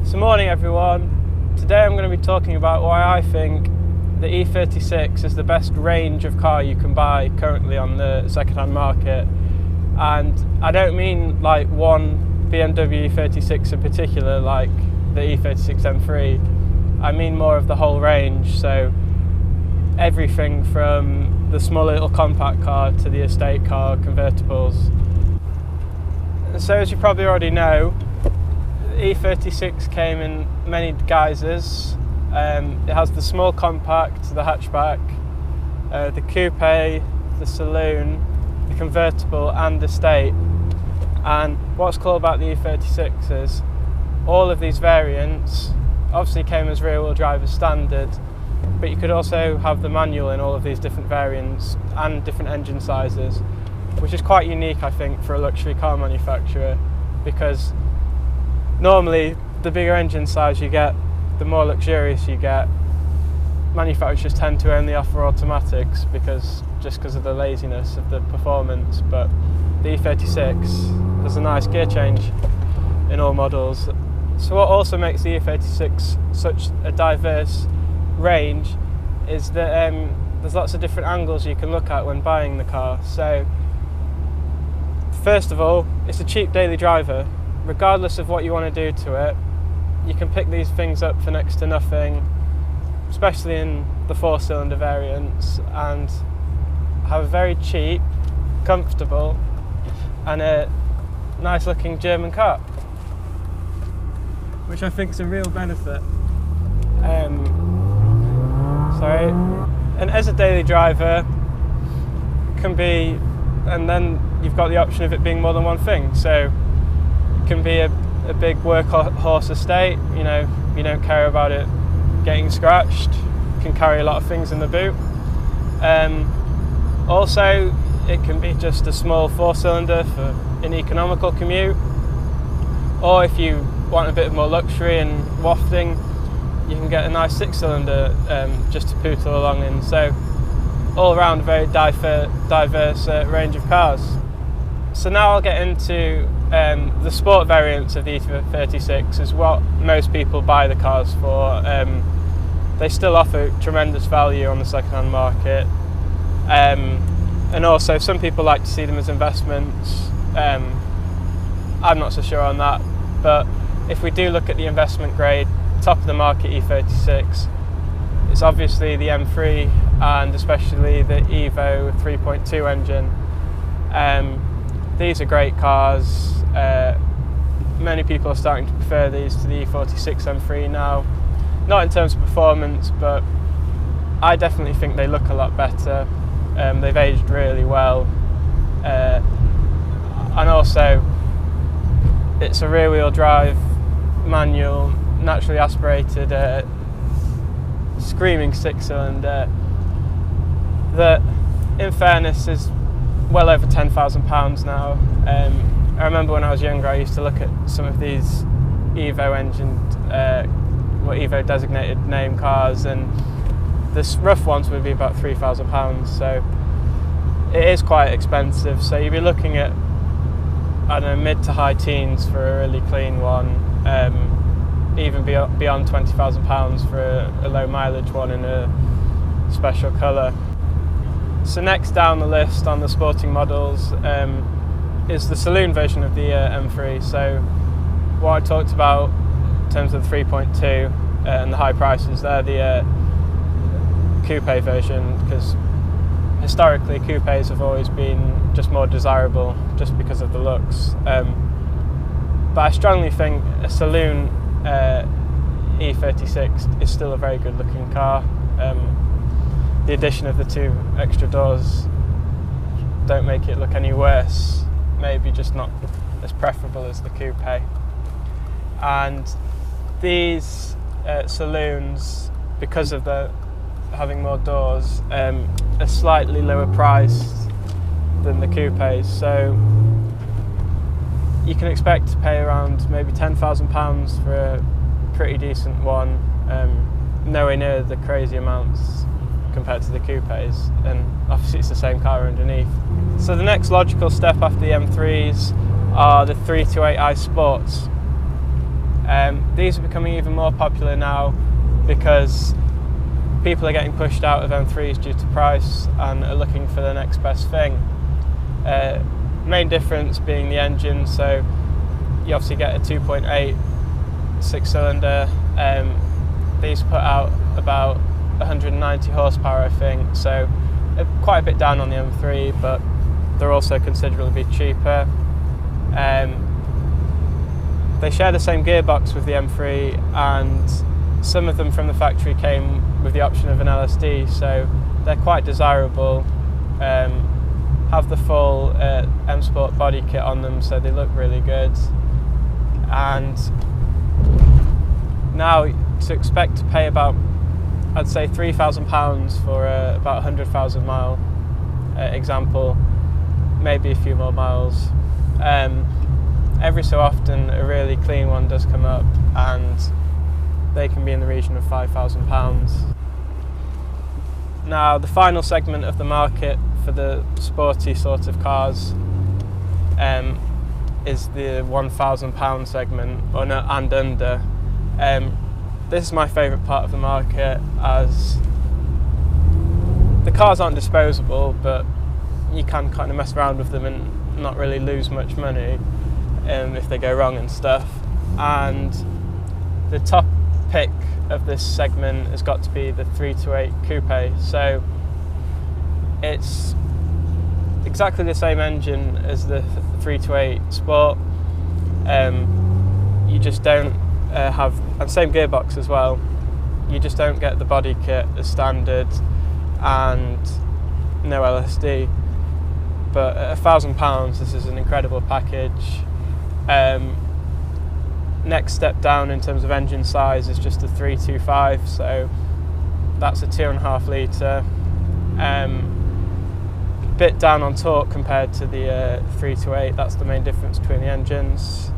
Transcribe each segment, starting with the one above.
So morning everyone. Today I'm going to be talking about why I think the E36 is the best range of car you can buy currently on the second-hand market. And I don't mean like one BMW E36 in particular, like the E36 M3. I mean more of the whole range, so everything from the small little compact car to the estate car, convertibles. And so as you probably already know, the E36 came in many guises. It has the small compact, the hatchback, the coupe, the saloon, the convertible and estate. And what's cool about the E36 is all of these variants obviously came as rear-wheel drive as standard, but you could also have the manual in all of these different variants and different engine sizes, which is quite unique I think for a luxury car manufacturer, because normally the bigger engine size you get, the more luxurious you get. Manufacturers tend to only offer automatics because of the laziness of the performance, but the E36 has a nice gear change in all models. So what also makes the E36 such a diverse range is that there's lots of different angles you can look at when buying the car. So first of all, it's a cheap daily driver. Regardless of what you want to do to it, you can pick these things up for next to nothing, especially in the 4-cylinder variants, and have a very cheap, comfortable and a nice looking German car, which I think is a real benefit. And as a daily driver can be, and then you've got the option of it being more than one thing. So it can be a big workhorse estate, you know, you don't care about it getting scratched, you can carry a lot of things in the boot. Also, it can be just a small 4-cylinder for an economical commute, or if you want a bit more luxury and wafting, you can get a nice 6-cylinder just to poodle along in. So all around a very diverse range of cars. So now I'll get into the sport variants of the E36, is what most people buy the cars for. They still offer tremendous value on the second-hand market, and also some people like to see them as investments. I'm not so sure on that, but if we do look at the investment grade top of the market E36, it's obviously the M3 and especially the Evo 3.2 engine. These are great cars. Many people are starting to prefer these to the E46 M3 now. Not in terms of performance, but I definitely think they look a lot better. They've aged really well. And also, it's a rear-wheel drive, manual, naturally aspirated, screaming 6-cylinder that, in fairness, is well over £10,000 now. I remember when I was younger I used to look at some of these Evo engined, Evo designated name cars, and the rough ones would be about £3,000, so it is quite expensive. So you'd be looking at, I don't know, mid to high teens for a really clean one, even beyond £20,000 for a low mileage one in a special colour. So next down the list on the sporting models is the saloon version of the M3. So what I talked about in terms of the 3.2 and the high prices, they're the coupe version, because historically coupes have always been just more desirable just because of the looks. But I strongly think a saloon E36 is still a very good looking car. The addition of the 2 extra doors don't make it look any worse, maybe just not as preferable as the coupe. And these saloons, because of having more doors, are slightly lower priced than the coupes, so you can expect to pay around maybe £10,000 for a pretty decent one, nowhere near the crazy amounts compared to the coupes, and obviously it's the same car underneath. So the next logical step after the M3s are the 328i Sports. these are becoming even more popular now because people are getting pushed out of M3s due to price and are looking for the next best thing. Main difference being the engine, so you obviously get a 2.8 six-cylinder. These put out about 190 horsepower, I think, so quite a bit down on the M3, but they're also considerably cheaper. They share the same gearbox with the M3, and some of them from the factory came with the option of an LSD, so they're quite desirable. Have the full M Sport body kit on them, so they look really good. And now to expect to pay about, I'd say £3,000 for about 100,000 mile example, maybe a few more miles. Every so often a really clean one does come up, and they can be in the region of £5,000. Now the final segment of the market for the sporty sort of cars is the £1,000 segment and under. This is my favourite part of the market, as the cars aren't disposable, but you can kind of mess around with them and not really lose much money if they go wrong and stuff. And the top pick of this segment has got to be the 328 Coupe. So it's exactly the same engine as the 328 Sport. You just don't have, and same gearbox as well, you just don't get the body kit as standard and no LSD. But at £1,000 this is an incredible package. Next step down in terms of engine size is just a 325, so that's a 2.5 litre. Bit down on torque compared to the 328, that's the main difference between the engines.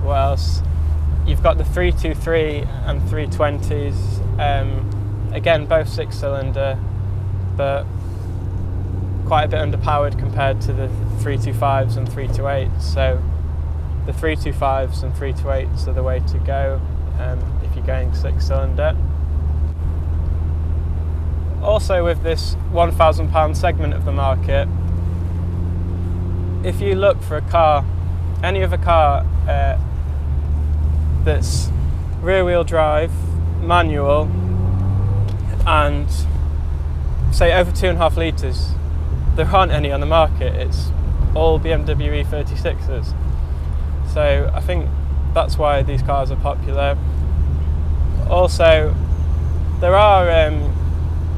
What else? You've got the 323 and 320s, again both 6-cylinder, but quite a bit underpowered compared to the 325s and 328s, so the 325s and 328s are the way to go if you're going 6-cylinder. Also with this £1,000 segment of the market, if you look for a car, any other car that's rear-wheel drive, manual, and say over 2.5 litres, there aren't any on the market. It's all BMW E36s. So I think that's why these cars are popular. Also, there are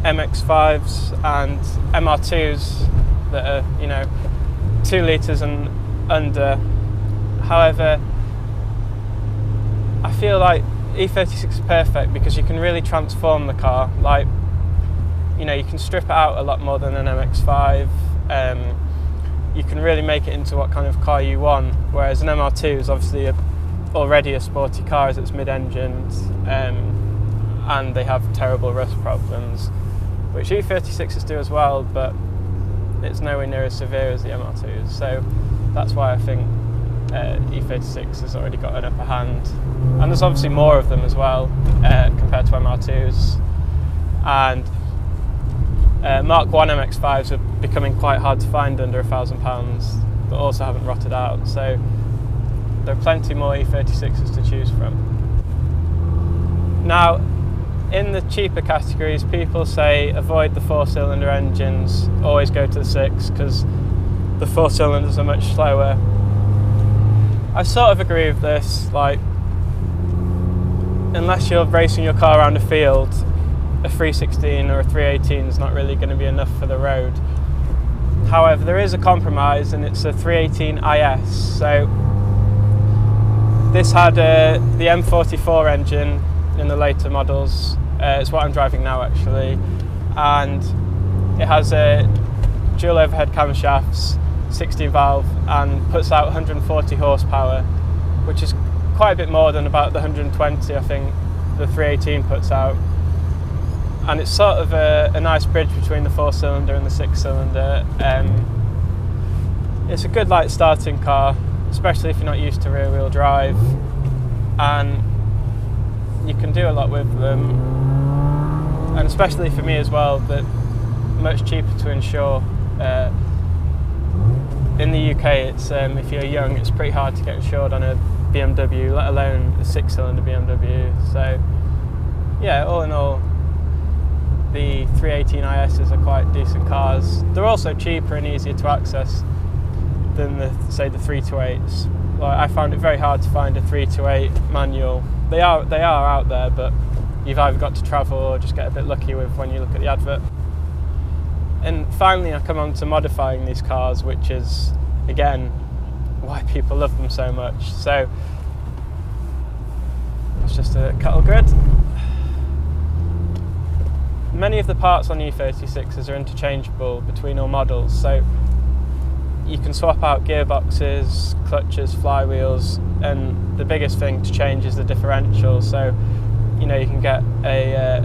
MX-5s and MR2s that are, 2 litres and under. However, I feel like E36 is perfect because you can really transform the car. Like, you can strip it out a lot more than an MX-5. You can really make it into what kind of car you want, whereas an MR2 is obviously already a sporty car as it's mid-engined, and they have terrible rust problems, which E36s do as well, but it's nowhere near as severe as the MR2s. So that's why I think E36 has already got an upper hand, and there's obviously more of them as well compared to MR2s. And Mark 1 MX-5s are becoming quite hard to find under £1,000, but also haven't rotted out, so there are plenty more E36s to choose from. Now, in the cheaper categories, people say avoid the 4-cylinder engines, always go to the 6 because the 4 cylinders are much slower. I sort of agree with this. Like, unless you're racing your car around a field, a 316 or a 318 is not really going to be enough for the road. However, there is a compromise, and it's a 318 IS. So this had the M44 engine in the later models. It's what I'm driving now actually, and it has dual overhead camshafts, 16 valve, and puts out 140 horsepower, which is quite a bit more than about the 120 I think the 318 puts out. And it's sort of a nice bridge between the 4-cylinder and the 6-cylinder. It's a good starting car. especially if you're not used to rear wheel drive, and you can do a lot with them, and especially for me as well, that much cheaper to insure. In the UK, it's if you're young, it's pretty hard to get insured on a BMW, let alone a 6-cylinder BMW. So yeah, all in all, the 318 ISs are quite decent cars. They're also cheaper and easier to access than the 328s. Like, I found it very hard to find a 328 manual. They are out there, but you've either got to travel or just get a bit lucky with when you look at the advert. And finally, I come on to modifying these cars, which is, again, why people love them so much. So it's just a cattle grid. Many of the parts on E36s are interchangeable between all models, so you can swap out gearboxes, clutches, flywheels, and the biggest thing to change is the differential. So, you know, you can get a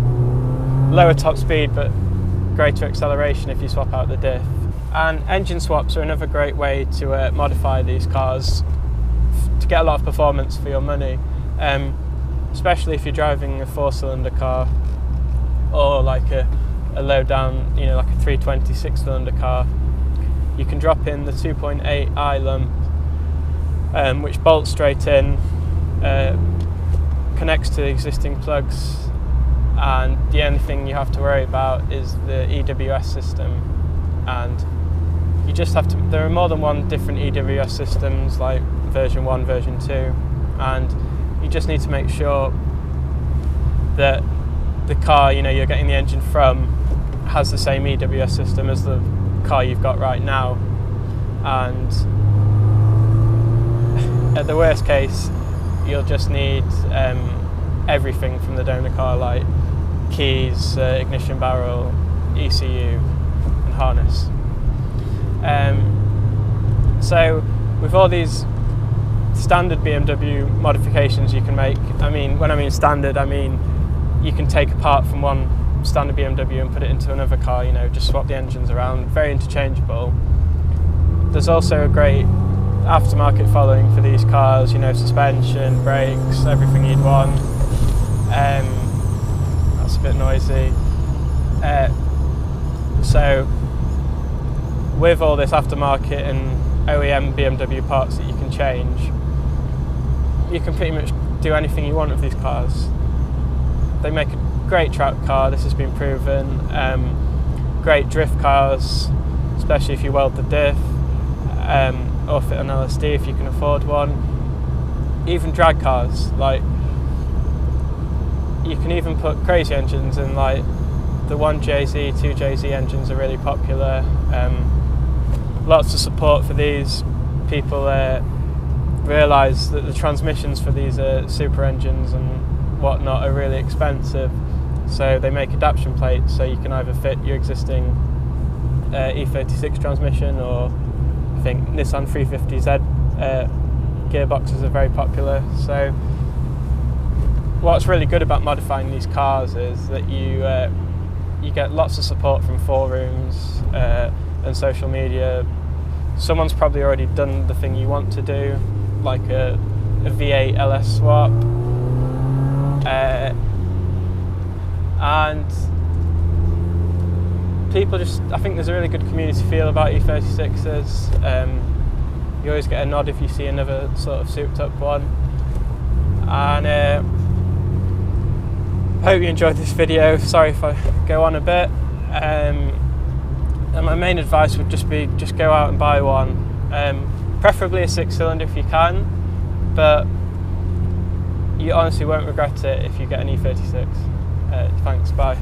lower top speed but greater acceleration if you swap out the diff. And engine swaps are another great way to modify these cars to get a lot of performance for your money, especially if you're driving a 4-cylinder car or like a low down, you know, like a 320 6-cylinder car. You can drop in the 2.8 I lump, which bolts straight in, connects to the existing plugs, and the only thing you have to worry about is the EWS system. And you just have to, there are more than one different EWS systems, like version 1, version 2, and you just need to make sure that the car, you know, you're getting the engine from has the same EWS system as the car you've got right now. And at the worst case, you'll just need everything from the donor car, like keys, ignition barrel, ECU and harness. So with all these standard BMW modifications you can make, I mean, when I mean standard, I mean you can take a part from one standard BMW and put it into another car, you know, just swap the engines around, very interchangeable. There's also a great aftermarket following for these cars, you know, suspension, brakes, everything you'd want. That's a bit noisy. So with all this aftermarket and OEM BMW parts that you can change, you can pretty much do anything you want with these cars. They make a great track car, this has been proven. Great drift cars, especially if you weld the diff, or fit an LSD if you can afford one. Even drag cars, like you can even put crazy engines in, like the 1JZ, 2JZ engines are really popular. Lots of support for these. People realise that the transmissions for these super engines and whatnot are really expensive, so they make adaptation plates so you can either fit your existing E36 transmission, or I think Nissan 350Z gearboxes are very popular. So what's really good about modifying these cars is that you get lots of support from forums and social media. Someone's probably already done the thing you want to do, like a V8 LS swap, and people just, I think there's a really good community feel about E36s. You always get a nod if you see another sort of souped up one. And I hope you enjoyed this video. Sorry if I go on a bit. And my main advice would just be, just go out and buy one. Preferably a 6-cylinder if you can, but you honestly won't regret it if you get an E36. Thanks, bye.